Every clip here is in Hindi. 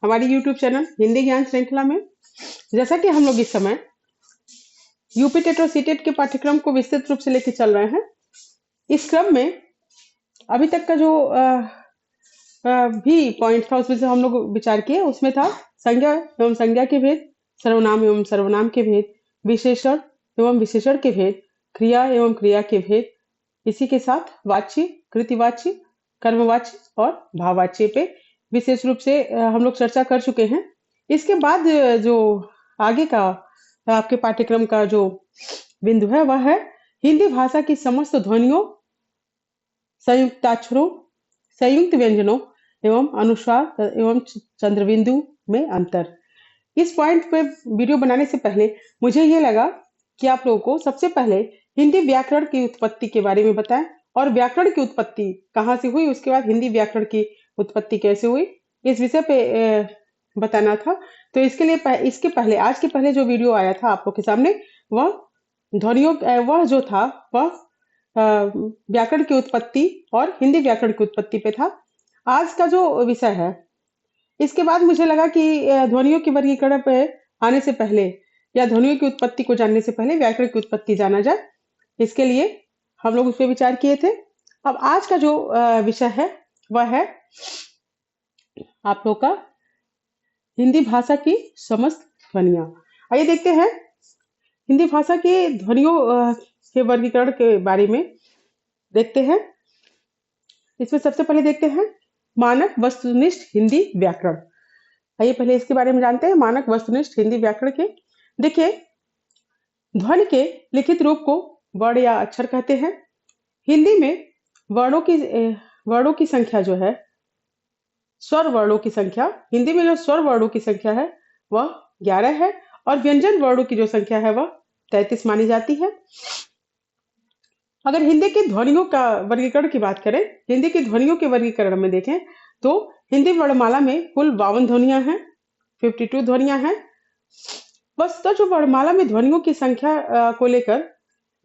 हमारी YouTube चैनल हिंदी ज्ञान श्रृंखला में। जैसा कि हम लोग इस समय यूपी टेट और सीटेट के पाठ्यक्रम को विस्तृत रूप से लेकर चल रहे हैं, इस क्रम में अभी तक का जो भी पॉइंट था उसमें से हम लोग विचार किए, उसमें था संज्ञा एवं संज्ञा के भेद, सर्वनाम एवं सर्वनाम के भेद, विशेषण एवं विशेषण के भेद, क्रिया एवं क्रिया के भेद, इसी के साथ वाच्य, कृतिवाच्य, कर्मवाच्य और भाववाच्य पे विशेष रूप से हम लोग चर्चा कर चुके हैं। इसके बाद जो आगे का आपके पाठ्यक्रम का जो बिंदु है वह है हिंदी भाषा की समस्त ध्वनियों, संयुक्ताक्षरों, संयुक्त व्यंजनों एवं अनुस्वार एवं चंद्रबिंदु में अंतर। इस पॉइंट पे वीडियो बनाने से पहले मुझे ये लगा कि आप लोगों को सबसे पहले हिंदी व्याकरण की उत्पत्ति के बारे में बताएं और व्याकरण की उत्पत्ति कहाँ से हुई, उसके बाद हिंदी व्याकरण की उत्पत्ति कैसे हुई, इस विषय पे बताना था। तो इसके लिए इसके पहले आज के पहले जो वीडियो आया था आप लोग के सामने वह ध्वनियों वह जो था वह व्याकरण की उत्पत्ति और हिंदी व्याकरण की उत्पत्ति पे था। आज का जो विषय है, इसके बाद मुझे लगा कि ध्वनियों के वर्गीकरण पे आने से पहले या ध्वनियों की उत्पत्ति को जानने से पहले व्याकरण की उत्पत्ति जाना जाए, इसके लिए हम लोग उस पर विचार किए थे। अब आज का जो विषय है वह है आप लोग का हिंदी भाषा की समस्त ध्वनियां। आइए देखते हैं हिंदी भाषा के ध्वनियों के वर्गीकरण के बारे में देखते हैं। इसमें सबसे पहले देखते हैं मानक वस्तुनिष्ठ हिंदी व्याकरण। आइए पहले इसके बारे में जानते हैं मानक वस्तुनिष्ठ हिंदी व्याकरण के। देखिए, ध्वनि के लिखित रूप को वर्ण या अक्षर कहते हैं। हिंदी में वर्णों की संख्या जो है, स्वर वर्णों की संख्या, हिंदी में जो स्वर वर्णों की संख्या है वह 11 है और व्यंजन वर्णों की जो संख्या है वह 33 मानी जाती है। अगर हिंदी की ध्वनियों का वर्गीकरण की बात करें, हिंदी की ध्वनियों के वर्गीकरण में देखें तो हिंदी वर्णमाला में कुल 52 ध्वनियां हैं, 52 ध्वनियां हैं। वस्तुतः जो वर्णमाला में ध्वनियों की संख्या को लेकर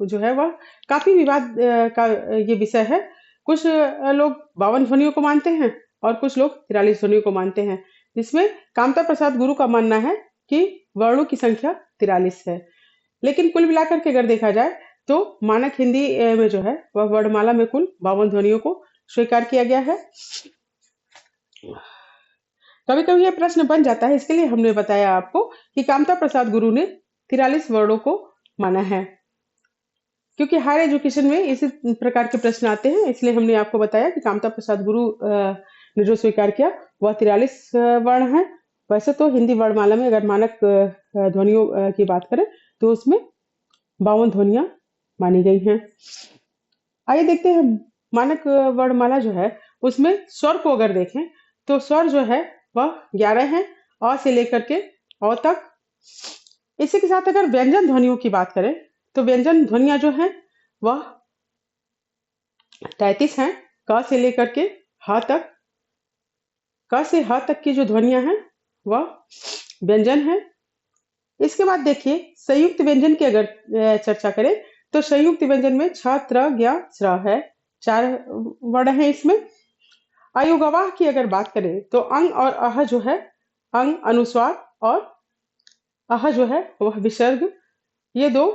जो है वह काफी विवाद का ये विषय है। कुछ लोग 52 ध्वनियों को मानते हैं और कुछ लोग 43 ध्वनियों को मानते हैं, जिसमें कामता प्रसाद गुरु का मानना है कि वर्णों की संख्या 43 है। लेकिन कुल मिलाकर के अगर देखा जाए तो मानक हिंदी में जो है वह वर्णमाला में कुल 52 ध्वनियों को स्वीकार किया गया है। कभी कभी यह प्रश्न बन जाता है, इसके लिए हमने बताया आपको कि कामता प्रसाद गुरु ने 43 वर्णों को माना है, क्योंकि हायर एजुकेशन में इसी प्रकार के प्रश्न आते हैं, इसलिए हमने आपको बताया कि कामता प्रसाद गुरु ने जो स्वीकार किया वह 43 वर्ण है। वैसे तो हिंदी वर्णमाला में अगर मानक ध्वनियों की बात करें तो उसमें 52 ध्वनियां मानी गई हैं। आइए देखते हैं मानक वर्णमाला जो है उसमें स्वर को अगर देखें तो स्वर जो है वह 11 है, अ से लेकर के अ तक। इसी के साथ अगर व्यंजन ध्वनियों की बात करें तो व्यंजन ध्वनियां जो है वह 33 हैं, क से लेकर के ह तक। क से ह तक की जो ध्वनियां हैं वह व्यंजन है। इसके बाद देखिए संयुक्त व्यंजन की अगर चर्चा करें तो संयुक्त व्यंजन में छ, त्र, ज्ञ, स्र है, 4 वर्ण है इसमें। अयोगवाह की अगर बात करें तो अंग और अह जो है, अंग अनुस्वार और अह जो है वह विसर्ग, ये 2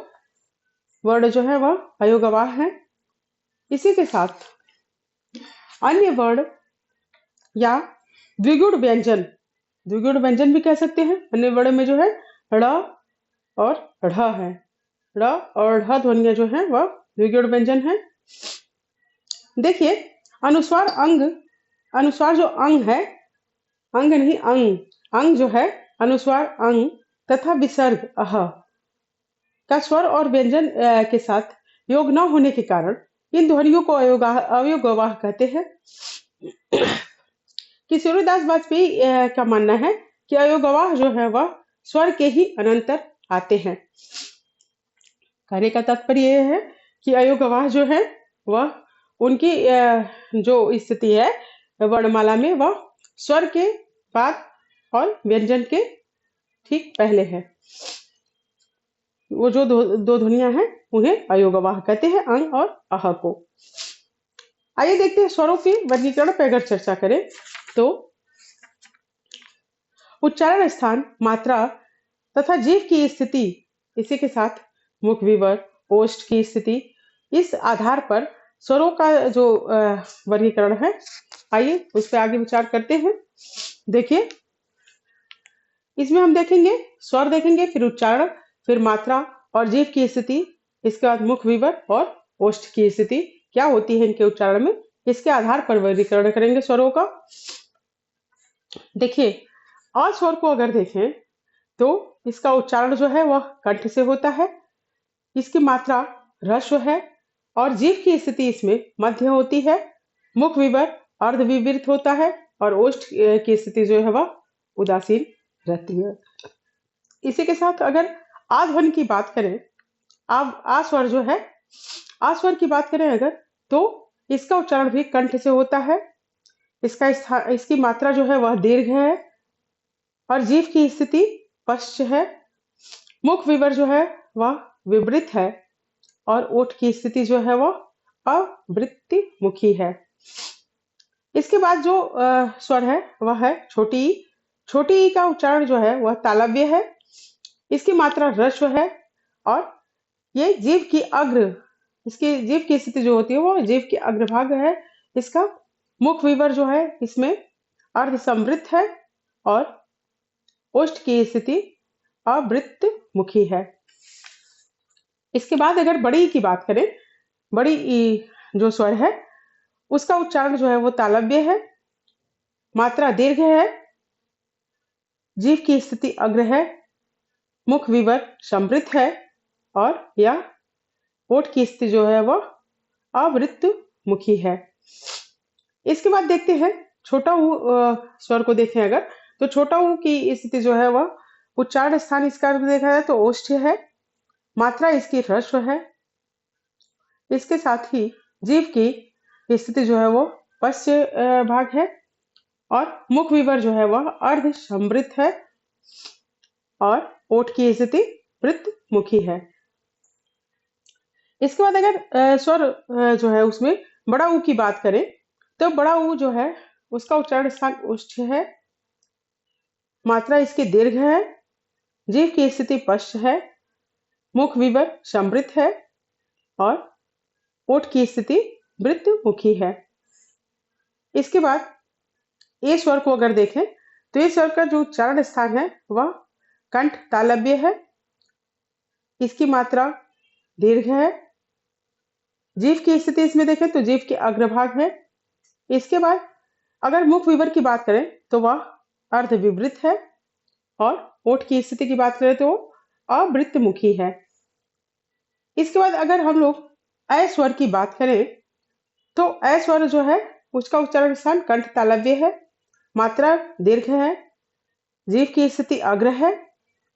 वर्ण जो है वह अयोगवाह है। इसी के साथ अन्य वर्ण या द्विगुण व्यंजन भी कह सकते हैं। अन्य वर्ण में जो है ड़ और ढ़ है, ड़ और ढ़ ध्वनियां जो है वह द्विगुण व्यंजन है। देखिए अनुस्वार जो अंग है, अंग नहीं अंग जो है, अनुस्वार अंग तथा विसर्ग अह का स्वर और व्यंजन के साथ योग न होने के कारण इन ध्वनियों को अयोगवाह कहते हैं। किशोरीदास वाजपेयी का मानना है कि अयोगवाह जो है वह स्वर के ही अनंतर आते हैं। कहने का तात्पर्य यह है कि अयोगवाह जो है वह उनकी जो स्थिति है वर्णमाला में वह स्वर के बाद और व्यंजन के ठीक पहले है। वो जो दो ध्वनियां हैं उन्हें अयोगवाह कहते हैं, अंग और अह को। आइए देखते हैं स्वरों के वर्गीकरण पर अगर चर्चा करें तो उच्चारण स्थान, मात्रा तथा जीभ की स्थिति, इसी के साथ मुख विवर, ओष्ठ की स्थिति, इस आधार पर स्वरों का जो वर्गीकरण है, आइए उस पर आगे विचार करते हैं। देखिए, इसमें हम देखेंगे स्वर, देखेंगे, फिर उच्चारण, फिर मात्रा और जीभ की स्थिति, इसके बाद मुख विवर और ओष्ठ की स्थिति क्या होती है इनके उच्चारण में, इसके आधार पर वर्गीकरण करेंगे स्वरों का। देखिए, अ स्वर को अगर देखें तो इसका उच्चारण जो है वह कंठ से होता है, इसकी मात्रा ह्रस्व है और जीभ की स्थिति इसमें मध्य होती है। मुख विवर अर्धविवृत होता है और ओष्ठ की स्थिति जो है वह उदासीन रहती है। इसी के साथ अगर आ ध्वनि की बात करें, आ स्वर जो है, आ स्वर की बात करें अगर, तो इसका उच्चारण भी कंठ से होता है, इसकी मात्रा जो है वह दीर्घ है और जीभ की स्थिति पश्च है। मुख विवर जो है वह विवृत है और ओठ की स्थिति जो है वह अवृत्ति मुखी है। इसके बाद जो स्वर है वह है छोटी ई। छोटी ई का उच्चारण जो है वह तालव्य है, इसकी मात्रा ह्रस्व है और ये जीभ की अग्र, इसकी जीभ की स्थिति जो होती है वो जीभ की अग्रभाग है। इसका मुख विवर जो है इसमें अर्ध संवृत है और ओष्ठ की स्थिति अवृत्त मुखी है। इसके बाद अगर बड़ी ई की बात करें, बड़ी ई जो स्वर है उसका उच्चारण जो है वो तालव्य है, मात्रा दीर्घ है, जीभ की स्थिति अग्र है, मुख विवर संवृत है और यह ओठ की स्थिति जो है वह अवृत्त मुखी है। इसके बाद देखते हैं छोटा ऊ स्वर को देखें अगर, तो छोटा ऊ की स्थिति जो है वह उच्चारण स्थान इसका देखा जाए तो ओष्ठ है, मात्रा इसकी ह्रस्व है, इसके साथ ही जीभ की स्थिति जो है वो पश्च भाग है और मुख विवर जो है वह अर्ध संवृत है और ओठ की स्थिति वृत्त मुखी है। इसके बाद अगर स्वर जो है उसमें बड़ा ऊ की बात करें तो बड़ा ऊ जो है उसका उच्चारण स्थान ओष्ठ है, मात्रा इसकी दीर्घ है, जीभ की स्थिति पश्च है, मुख विवर संवृत है और ओठ की स्थिति वृत्त मुखी है। इसके बाद ए स्वर को अगर देखें तो ये स्वर का जो उच्चारण स्थान है वह कंठ तालव्य है, इसकी मात्रा दीर्घ है, जीभ की स्थिति इसमें देखें तो जीभ के अग्रभाग है। इसके बाद अगर मुख विवर की बात करें तो वह अर्ध विवृत है और ओठ की स्थिति की बात करें तो अवृत्त मुखी है। इसके बाद अगर हम लोग अ स्वर की बात करें तो अ स्वर जो है उसका उच्चारण स्थान कंठ तालव्य है, मात्रा दीर्घ है, जीभ की स्थिति अग्र है,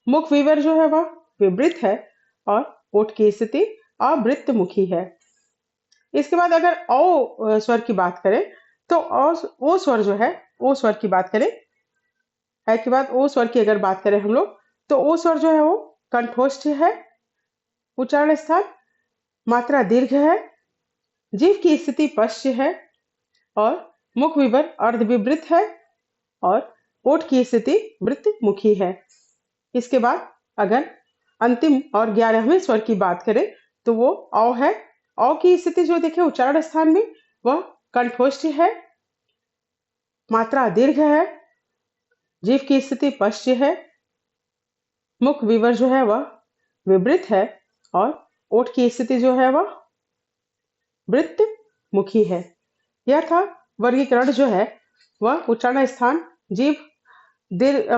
मुख विवर जो है वह विवृत है और ओठ की स्थिति अवृत्त मुखी है। इसके बाद अगर औ स्वर की बात करें तो ओ स्वर जो है, ओ स्वर की बात करें, है के बाद ओ स्वर की अगर बात करें हम लोग तो ओ स्वर जो है वो कंठोष्ठ है, उच्चारण स्थान मात्रा दीर्घ है, जीभ की स्थिति पश्च है और मुख विवर अर्धविवृत है और ओठ की स्थिति वृत्त मुखी है। इसके बाद अगर अंतिम और 11वें स्वर की बात करें तो वो औ है। औ की स्थिति जो देखें उच्चारण स्थान में वह कंठोष्ठ है, मात्रा दीर्घ है, जीभ की स्थिति पश्च है, मुख विवर जो है वह विवृत है और ओठ की स्थिति जो है वह वृत्त मुखी है। यह था वर्गीकरण जो है वह उच्चारण स्थान, जीभ,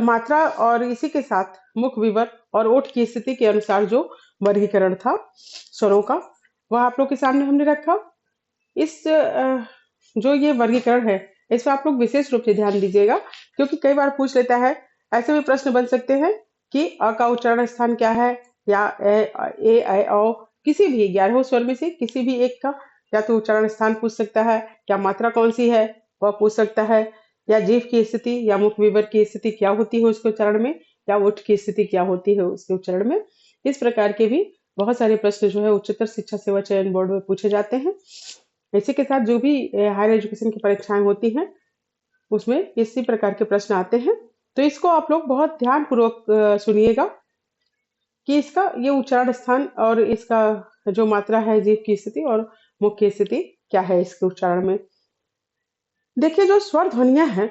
मात्रा और इसी के साथ मुख विवर और ओठ की स्थिति के अनुसार जो वर्गीकरण था स्वरों का वह आप लोग के सामने हमने रखा। इस जो ये वर्गीकरण है इस पर आप लोग विशेष रूप से ध्यान दीजिएगा क्योंकि कई बार पूछ लेता है, ऐसे भी प्रश्न बन सकते हैं कि अ का उच्चारण स्थान क्या है या ए ऐ औ किसी भी 11 स्वर में से किसी भी एक का या तो उच्चारण स्थान पूछ सकता है, क्या मात्रा कौन सी है वह पूछ सकता है, या जीभ की स्थिति या मुख विवर की स्थिति क्या होती है उसके उच्चारण में, या ओठ की स्थिति क्या होती है उसके उच्चारण में। इस प्रकार के भी बहुत सारे प्रश्न जो है उच्चतर शिक्षा सेवा चयन बोर्ड में पूछे जाते हैं। इसी के साथ जो भी हायर एजुकेशन की परीक्षाएं होती हैं उसमें इसी प्रकार के प्रश्न आते हैं। तो इसको आप लोग बहुत ध्यानपूर्वक सुनिएगा कि इसका ये उच्चारण स्थान और इसका जो मात्रा है, जीभ की स्थिति और मुख की स्थिति क्या है इसके उच्चारण में। देखिए, जो स्वर ध्वनियां हैं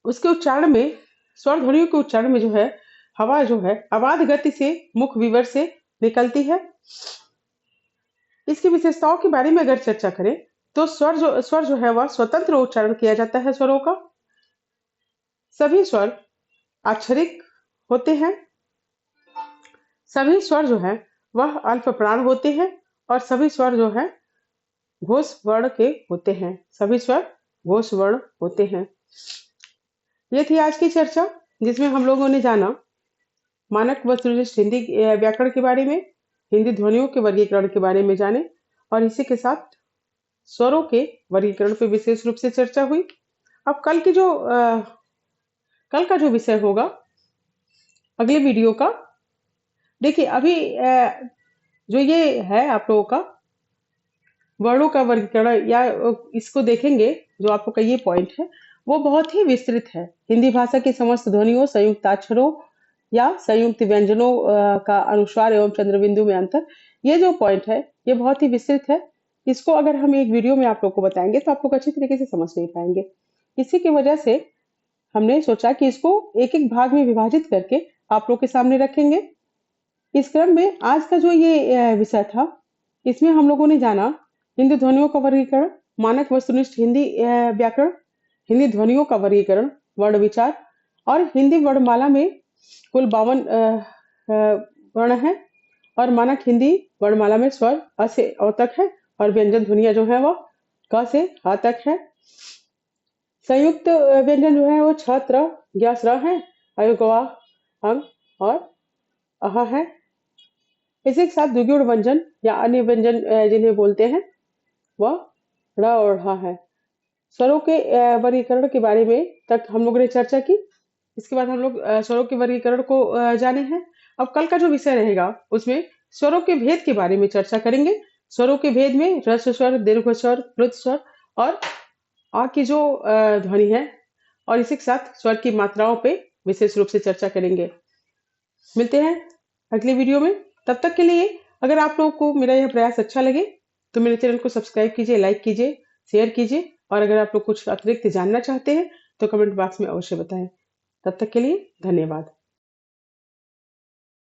उसके उच्चारण में, स्वर ध्वनियों के उच्चारण में जो है, हवा जो है अबाध गति से मुख विवर से निकलती है। इसकी विशेषताओं के बारे में अगर चर्चा करें तो स्वर जो है वह स्वतंत्र उच्चारण किया जाता है। स्वरों का सभी स्वर अक्षरिक होते हैं। सभी स्वर जो है वह अल्प प्राण होते हैं और सभी स्वर जो है घोष वर्ण के होते हैं। सभी स्वर घोष वर्ण होते हैं। ये थी आज की चर्चा, जिसमें हम लोगों ने जाना मानक वस्तुनिष्ठ हिंदी व्याकरण के बारे में, हिंदी ध्वनियों के वर्गीकरण के बारे में जाने, और इसी के साथ स्वरों के वर्गीकरण पर विशेष रूप से चर्चा हुई। अब कल का जो विषय होगा अगले वीडियो का, देखिए अभी जो ये है आप लोगों का वर्णों का वर्गीकरण, या इसको देखेंगे, जो आप लोग का ये पॉइंट है वो बहुत ही विस्तृत है। हिंदी भाषा की समस्त ध्वनियों, संयुक्ताक्षरों या संयुक्त व्यंजनों का अनुस्वार एवं चंद्रबिंदु में अंतर, ये जो पॉइंट है ये बहुत ही विस्तृत है। इसको अगर हम एक वीडियो में आप लोग को बताएंगे तो आप लोग अच्छी तरीके से समझ नहीं पाएंगे। इसी की वजह से हमने सोचा कि इसको एक एक भाग में विभाजित करके आप लोग के सामने रखेंगे। इस क्रम में आज का जो ये विषय था, इसमें हम लोगों ने जाना हिंदी ध्वनियों का वर्गीकरण, मानक वस्तुनिष्ठ हिंदी व्याकरण, हिंदी ध्वनियों का वर्गीकरण, वर्ण विचार, और हिंदी वर्णमाला में कुल 52 वर्ण है, और मानक हिंदी वर्णमाला में स्वर अ से अ तक है, और व्यंजन ध्वनिया जो है वह क से ह तक है। संयुक्त व्यंजन जो है वो छ, त्र, ज्ञ, स्र है, अयुगवा, अंग और अह है। इसी के साथ द्विगुण व्यंजन या अन्य व्यंजन जिन्हें बोलते हैं वह ड़ और ढ़ है। स्वरों के वर्गीकरण के बारे में तक हम लोगों ने चर्चा की। इसके बाद हम लोग स्वरों के वर्गीकरण को जाने हैं। अब कल का जो विषय रहेगा उसमें स्वरों के भेद के बारे में चर्चा करेंगे। स्वरों के भेद में ह्रस्व स्वर, दीर्घ स्वर, प्लुत स्वर और आ की जो ध्वनि है, और इसी के साथ स्वर की मात्राओं पे विशेष रूप से चर्चा करेंगे। मिलते हैं अगले वीडियो में। तब तक के लिए अगर आप लोगों को मेरा यह प्रयास अच्छा लगे तो मेरे चैनल को सब्सक्राइब कीजिए, लाइक कीजिए, शेयर कीजिए, और अगर आप लोग कुछ अतिरिक्त जानना चाहते हैं तो कमेंट बॉक्स में अवश्य बताएं। तब तक के लिए धन्यवाद।